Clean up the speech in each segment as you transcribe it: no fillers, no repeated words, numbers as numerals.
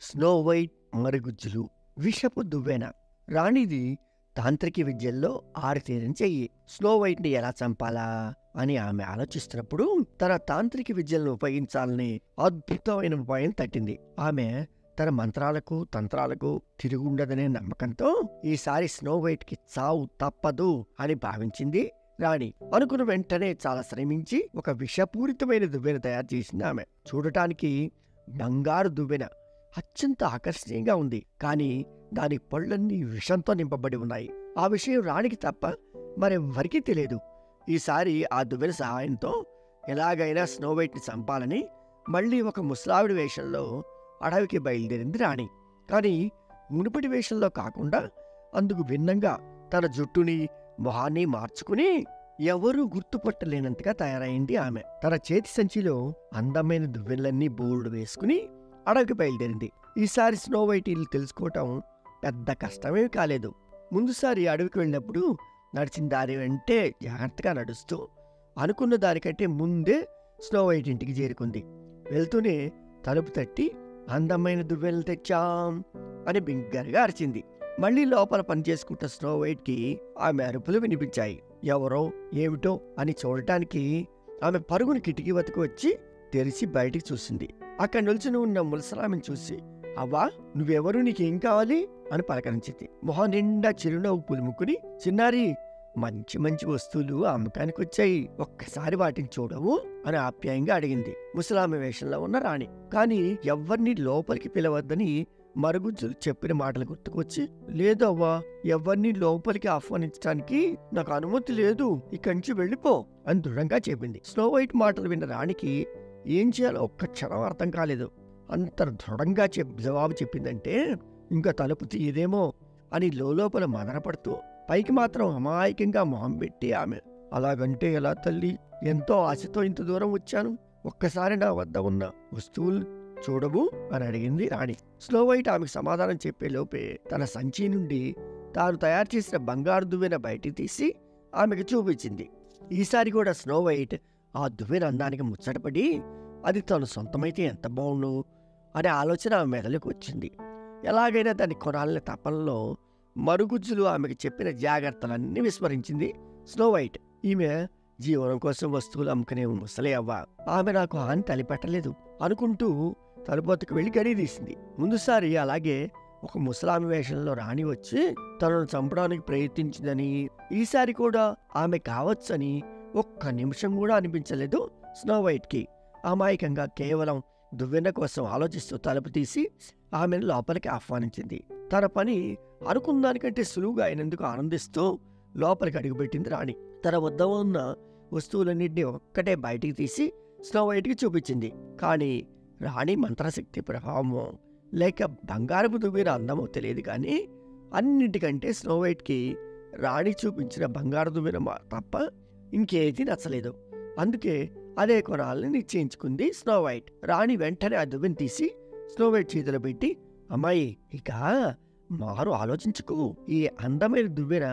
Snow white మరుగుజ్జులు విషపు దువ్వెన. రాణిది తాంత్రిక విద్యల్లో ఆరితేరిన చెయ్యి. స్నో వైట్ ని ఎలా చంపాలా అని ఆమె ఆలోచిస్తున్నప్పుడు తన తాంత్రిక విద్యలను ఉపయోగించాలని అద్భుతమైన ఉపాయం తట్టింది. ఆమె తన మంత్రాలకు తంత్రాలకు తిరుగుండదనే నమ్మకంతో ఈసారి స్నో వైట్ కి చావు తప్పదు అని భావించింది రాణి. అనుకున్న వెంటనే చాలా శ్రమించి ఒక విషపూరితమైన దువ్వెన తయారు చేసింది ఆమె. చూడటానికి బంగారు దువ్వెన అత్యంత ఆకర్షణీయంగా ఉంది. కానీ దాని పళ్ళన్నీ విషంతో నింపబడి ఉన్నాయి. ఆ విషయం రాణికి తప్ప మరెవ్వరికీ తెలియదు. ఈసారి ఆ దువ్వెన సహాయంతో ఎలాగైనా స్నో వైట్ ని చంపాలని మళ్లీ ఒక ముసలావిడి వేషంలో అడవికి బయలుదేరింది రాణి. కానీ మునుపటి వేషంలో కాకుండా అందుకు భిన్నంగా తన జుట్టుని మొహాన్ని మార్చుకుని ఎవరూ గుర్తుపట్టలేనంతగా తయారైంది ఆమె. తన చేతి సంచిలో అందమైన దువ్వెనలన్నీ బోర్డు వేసుకుని అడవికి బయలుదేరింది. ఈసారి స్నో వైట్ ఇల్లు తెలుసుకోవటం పెద్ద కష్టమేమి కాలేదు. ముందుసారి అడవికి వెళ్ళినప్పుడు నడిచిన దారి వెంటే జాగ్రత్తగా నడుస్తూ అనుకున్న దానికంటే ముందే స్నో వైట్ ఇంటికి చేరుకుంది. వెళ్తూనే తలుపు తట్టి అందమైన దువ్వెనలు తెచ్చాం అని బిగ్గరగా అరిచింది. మళ్లీ లోపల పనిచేసుకుంటున్న స్నో వైట్ కి ఆమె అరుపులు వినిపించాయి. ఎవరో ఏమిటో అని చూడటానికి ఆమె పరుగుని కిటికీ వద్దకు వచ్చి తెరిచి బయటికి చూసింది. అక్కడ నిల్చుని ఉన్న ముసలామెను చూసి, అవ్వా, నువ్వెవరు, నీకేం కావాలి అని పలకరించింది. మొహం నిండా చిరునవ్వు పులుముకుని, చిన్నారి, మంచి మంచి వస్తువులు అమ్మకానికి వచ్చాయి, ఒక్కసారి వాటిని చూడవు అని ఆప్యాయంగా అడిగింది ముసలామె వేషంలో ఉన్న రాణి. కాని ఎవ్వరినీ లోపలికి పిలవద్దని మరుగుజ్జులు చెప్పిన మాటలు గుర్తుకొచ్చి, లేదు అవ్వా, ఎవరిని లోపలికి ఆహ్వానించడానికి నాకు అనుమతి లేదు, ఇక్కడి నుంచి వెళ్ళిపో అని దృఢంగా చెప్పింది. స్నో వైట్ మాటలు విన్న రాణికి ఏం చేయాలో ఒక్క క్షణం అర్థం కాలేదు. అంత దృఢంగా జవాబు చెప్పిందంటే ఇంకా తలుపు తీయదేమో అని లోపల మదనపడుతూ పైకి మాత్రం అమాయకంగా మొహం పెట్టి ఆమె, అలాగంటే ఎలా తల్లి, ఎంతో ఆశతో ఇంత దూరం వచ్చాను, ఒక్కసారి నా వద్ద ఉన్న వస్తువులు చూడవు అని అడిగింది రాణి. స్నో వైట్ ఆమెకు సమాధానం చెప్పే లోపే తన సంచి నుండి తాను తయారు చేసిన బంగారు దువ్వెన బయటికి తీసి ఆమెకు చూపించింది. ఈసారి కూడా స్నో వైట్ ఆ దువ్వెన అందానికి ముచ్చటపడి అది తను సొంతమైతే ఎంత బాగుండు అనే ఆలోచన ఆమె మెదడుకు వచ్చింది. ఎలాగైనా దాన్ని కొనాలనే తపనలో మరుగుజ్జులు ఆమెకు చెప్పిన జాగ్రత్తలన్నీ విస్మరించింది స్నో వైట్. ఈమె జీవనం కోసం వస్తువులు అమ్ముకునే ముసలే అవ్వ, ఆమె నాకు హాని తలిపెట్టలేదు అనుకుంటూ తలుపొత్తుకు వెళ్లి గడి తీసింది. ముందుసారి అలాగే ఒక ముసలామె వేషంలో రాణి వచ్చి తనను చంపడానికి ప్రయత్నించిందని, ఈసారి కూడా ఆమె కావచ్చని ఒక్క నిమిషం కూడా అనిపించలేదు స్నో వైట్ కి. అమాయకంగా కేవలం దువ్వెన కోసం ఆలోచిస్తూ తలుపు తీసి ఆమెను లోపలికి ఆహ్వానించింది. తన పని అనుకున్న దానికంటే సులువుగా అయినందుకు ఆనందిస్తూ లోపలికి అడుగుపెట్టింది రాణి. తన వద్ద ఉన్న వస్తువులన్నింటినీ ఒక్కటే బయటికి తీసి స్నో వైట్కి చూపించింది. కానీ రాణి మంత్రశక్తి ప్రభావమో లేక బంగారపు దువ్వెన అందమో తెలియదు, కానీ అన్నింటికంటే స్నో వైట్కి రాణి చూపించిన బంగారు దువ్వెన తప్ప ఇంకేది నచ్చలేదు. అందుకే అదే కొనాలని నిశ్చయించుకుంది స్నో వైట్. రాణి వెంటనే ఆ దువ్వెన తీసి స్నో వైట్ చేతిలో పెట్టి, అమ్మాయి, ఇక మారు ఆలోచించుకో, ఈ అందమైన దువ్వెన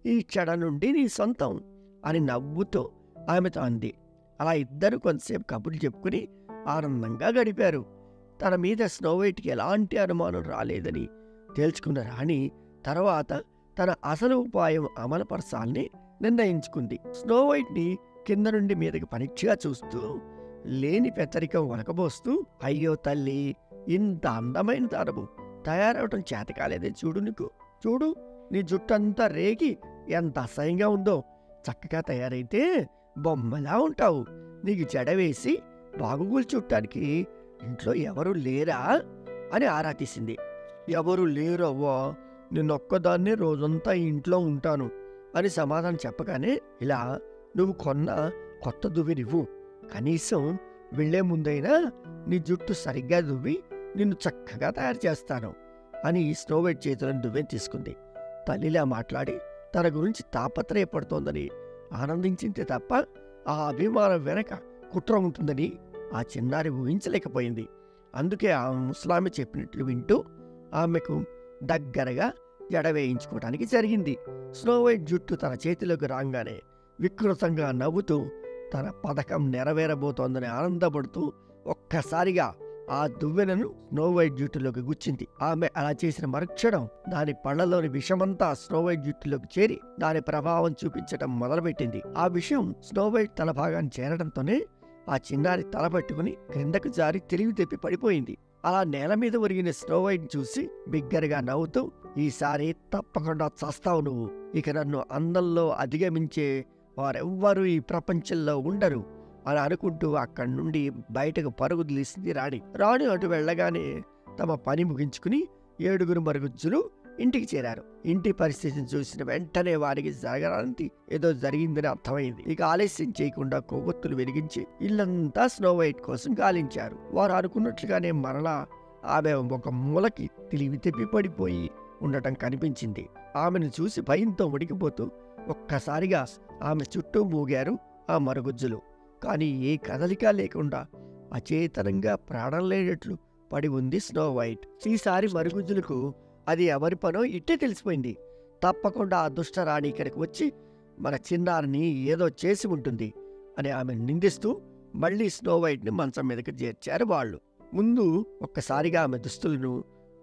ఈ క్షణ నుండి నీ సొంతం అని నవ్వుతూ ఆమెతో అంది. అలా ఇద్దరు కొంతసేపు కబుర్లు చెప్పుకుని ఆనందంగా గడిపారు. తన మీద స్నో వైట్కి ఎలాంటి అనుమానం రాలేదని తేల్చుకున్న రాణి తర్వాత తన అసలు ఉపాయం అమలుపరచాలని నిర్ణయించుకుంది. స్నో వైట్ ని కింద నుండి మీదకి పరీక్షగా చూస్తూ లేని పెత్తరికం వలకబోస్తూ, అయ్యో తల్లి, ఇంత అందమైన దానవు తయారవటం చేత కాలేదే, చూడు, నీకు చూడు, నీ జుట్టంతా రేగి ఎంత అసహ్యంగా ఉందో, చక్కగా తయారైతే బొమ్మలా ఉంటావు, నీకు జడ వేసి బాగుగూలు చుట్టానికి ఇంట్లో ఎవరు లేరా అని ఆరా తీసింది. ఎవరు లేరు అవ్వా, నిన్నొక్కదాన్నే రోజంతా ఇంట్లో ఉంటాను అని సమాధానం చెప్పగానే, ఇలా నువ్వు కొన్న కొత్త దువ్వెనివ్వు, కనీసం వెళ్లే ముందైనా నీ జుట్టు సరిగ్గా దువ్వి నిన్ను చక్కగా తయారు చేస్తాను అని స్నో వైట్ చేతులను దువ్వెని తీసుకుంది. తల్లిలా మాట్లాడి తన గురించి తాపత్రయపడుతోందని ఆనందించింది తప్ప ఆ అభిమానం వెనక కుట్ర ఉంటుందని ఆ చిన్నారి ఊహించలేకపోయింది. అందుకే ఆ ముసలామె చెప్పినట్లు వింటూ ఆమెకు దగ్గరగా జడ వేయించుకోవడానికి జరిగింది. స్నో వైట్ జుట్టు తన చేతిలోకి రాగానే వికృతంగా నవ్వుతూ తన పథకం నెరవేరబోతోందని ఆనందపడుతూ ఒక్కసారిగా ఆ దువ్వెనను స్నో వైట్ జుట్టులోకి గుచ్చింది. ఆమె అలా చేసిన మరుక్షణం దాని పళ్లలోని విషమంతా స్నో వైట్ జుట్టులోకి చేరి దాని ప్రభావం చూపించడం మొదలుపెట్టింది. ఆ విషయం స్నో వైట్ తల భాగాన్ని చేరడంతోనే ఆ చిన్నారి తల పట్టుకుని క్రిందకు జారి తెలివి తెప్పి పడిపోయింది. అలా నేల మీద ఒరిగిన స్నో వైట్ చూసి బిగ్గరగా నవ్వుతూ, ఈసారి తప్పకుండా చస్తావు నువ్వు. ఇక నన్ను అందంలో అధిగమించే వారెవ్వరూ ఈ ప్రపంచంలో ఉండరు అని అనుకుంటూ అక్కడి నుండి బయటకు పరుగు తీసింది రాణి అటు వెళ్ళగానే తమ పని ముగించుకుని 7 మరుగుజ్జులు ఇంటికి చేరారు. ఇంటి పరిస్థితిని చూసిన వెంటనే వారికి జరగడానికి ఏదో జరిగిందని అర్థమైంది. ఇక ఆలస్యం చేయకుండా కొవ్వొత్తులు వెలిగించి ఇల్లంతా స్నో వైట్ కోసం గాలించారు. వారు అనుకున్నట్లుగానే మరలా ఆమె ఒక మూలకి తెలివి తెప్పి పడిపోయి ఉండటం కనిపించింది. ఆమెను చూసి భయంతో వణికిపోతూ ఒక్కసారిగా ఆమె చుట్టూ మూగారు ఆ మరుగుజ్జులు. కానీ ఏ కదలిక లేకుండా అచేతనంగా ప్రాణం లేనట్లు పడి ఉంది స్నో వైట్. ఈసారి మరుగుజ్జులకు అది ఎవరి పనో ఇట్టే తెలిసిపోయింది. తప్పకుండా ఆ దుష్టరాణి ఇక్కడికి వచ్చి మన చిన్నారిని ఏదో చేసి ఉంటుంది అని ఆమె నిందిస్తూ మళ్లీ స్నో వైట్ని మంచం మీదకి చేర్చారు వాళ్ళు. ముందు ఒక్కసారిగా ఆమె దుస్తులను,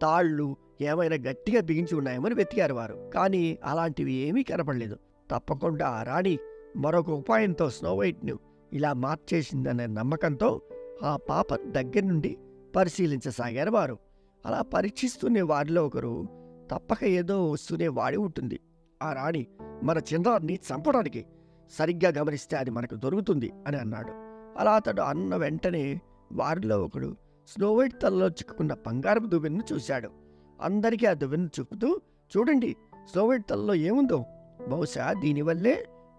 తాళ్లు ఏమైనా గట్టిగా బిగించి ఉన్నాయేమని వెతికారు వారు. కానీ అలాంటివి ఏమీ కనపడలేదు. తప్పకుండా ఆ రాణి మరొక ఉపాయంతో స్నో వైట్ను ఇలా మార్చేసిందనే నమ్మకంతో ఆ పాప దగ్గర నుండి పరిశీలించసాగారు వారు. అలా పరీక్షిస్తూనే వారిలో ఒకరు తప్పక ఏదో వస్తూనే వాడి ఉంటుంది. ఆ రాణి మన చిన్నారిని చంపడానికి సరిగ్గా గమనిస్తే అది మనకు దొరుకుతుంది అని అన్నాడు. అలా అతడు అన్న వెంటనే వారిలో ఒకడు స్నో వైట్ తలలో చిక్కుకున్న బంగారపు దువ్వెను చూశాడు. అందరికీ ఆ దువ్వెను చూపుతూ, చూడండి స్నో వైట్ తలలో ఏముందో, బహుశా దీనివల్లే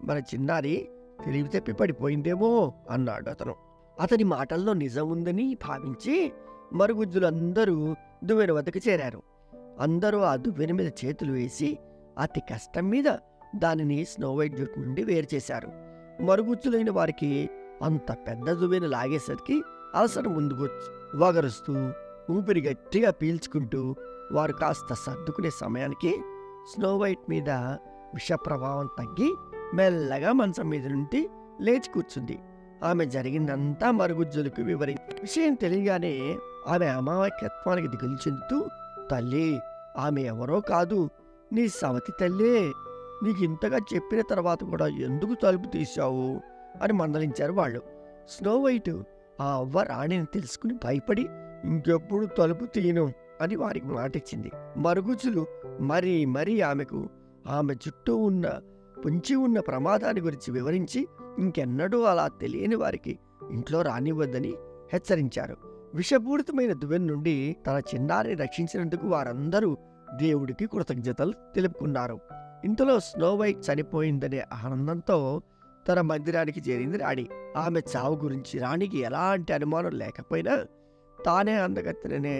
మన చిన్నారి తెలివి తెప్పి పడిపోయిందేమో అన్నాడు అతను. అతని మాటల్లో నిజం ఉందని భావించి మరుగుజ్జులందరూ దువ్వెన వద్దకు చేరారు. అందరూ ఆ దువ్వెన మీద చేతులు వేసి అతి కష్టం మీద దానిని స్నో వైట్ జుట్టు నుండి వేరు చేశారు. మరుగుజ్జులైన వారికి అంత పెద్ద దువ్వెన లాగేసరికి అలసట ముందుకు వగరుస్తూ ఊపిరి గట్టిగా పీల్చుకుంటూ వారు కాస్త సర్దుకునే సమయానికి స్నో వైట్ మీద విష ప్రభావం తగ్గి మెల్లగా మంచం మీద నుండి లేచి కూర్చుంది. ఆమె జరిగిందంతా మరుగుజ్జులకు వివరించి విషయం తెలియగానే ఆమె అమాయకత్వానికి దిగులు చెందుతూ, తల్లి, ఆమె ఎవరో కాదు, నీ సవతి తల్లే. నీకు ఇంతగా చెప్పిన తర్వాత కూడా ఎందుకు తలుపు తీశావు అని మందలించారు వాళ్ళు. స్నో వైట్ ఆ అవ్వ రాణిని తెలుసుకుని భయపడి ఇంకెప్పుడు తలుపు తీయను అని వారికి మాటిచ్చింది. మరుగుజ్జులు మరీ ఆమెకు ఆమె చుట్టూ ఉన్న పొంచి ఉన్న ప్రమాదాన్ని గురించి వివరించి ఇంకెన్నడూ అలా తెలియని వారికి ఇంట్లో రానివ్వద్దని హెచ్చరించారు. విషపూరితమైన దువ్వెన నుండి తన చిన్నారిని రక్షించినందుకు వారందరూ దేవుడికి కృతజ్ఞతలు తెలుపుకున్నారు. ఇంతలో స్నో వైట్ చనిపోయిందనే ఆనందంతో తన మందిరానికి చేరింది రాణి. ఆమె చావు గురించి రాణికి ఎలాంటి అనుమానం లేకపోయినా తానే అందగత్తెననే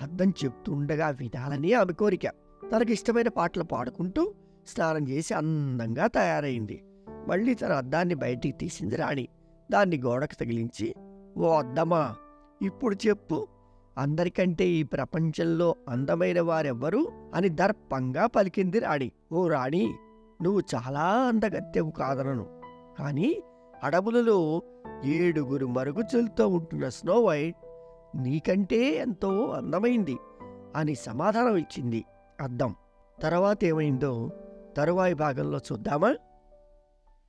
అర్థం చెప్తుండగా వినాలని ఆమె కోరిక. తనకిష్టమైన పాటలు పాడుకుంటూ స్నానం చేసి అందంగా తయారైంది. మళ్ళీ తన అద్దాన్ని బయటికి తీసింది రాణి. దాన్ని గోడకు తగిలించి, ఓ అద్దమా, ఇప్పుడు చెప్పు, అందరికంటే ఈ ప్రపంచంలో అందమైన వారెవ్వరు అని దర్పంగా పలికింది రాణి. ఓ రాణి, నువ్వు చాలా అందగత్తెవు కాదనను, కానీ అడవులలో 7 మరుగుజ్జులతో ఉంటున్న స్నో వైట్ నీకంటే ఎంతో అందమైంది అని సమాధానం ఇచ్చింది అద్దం. తర్వాత ఏమైందో తరువాయి భాగంలో చూద్దామా?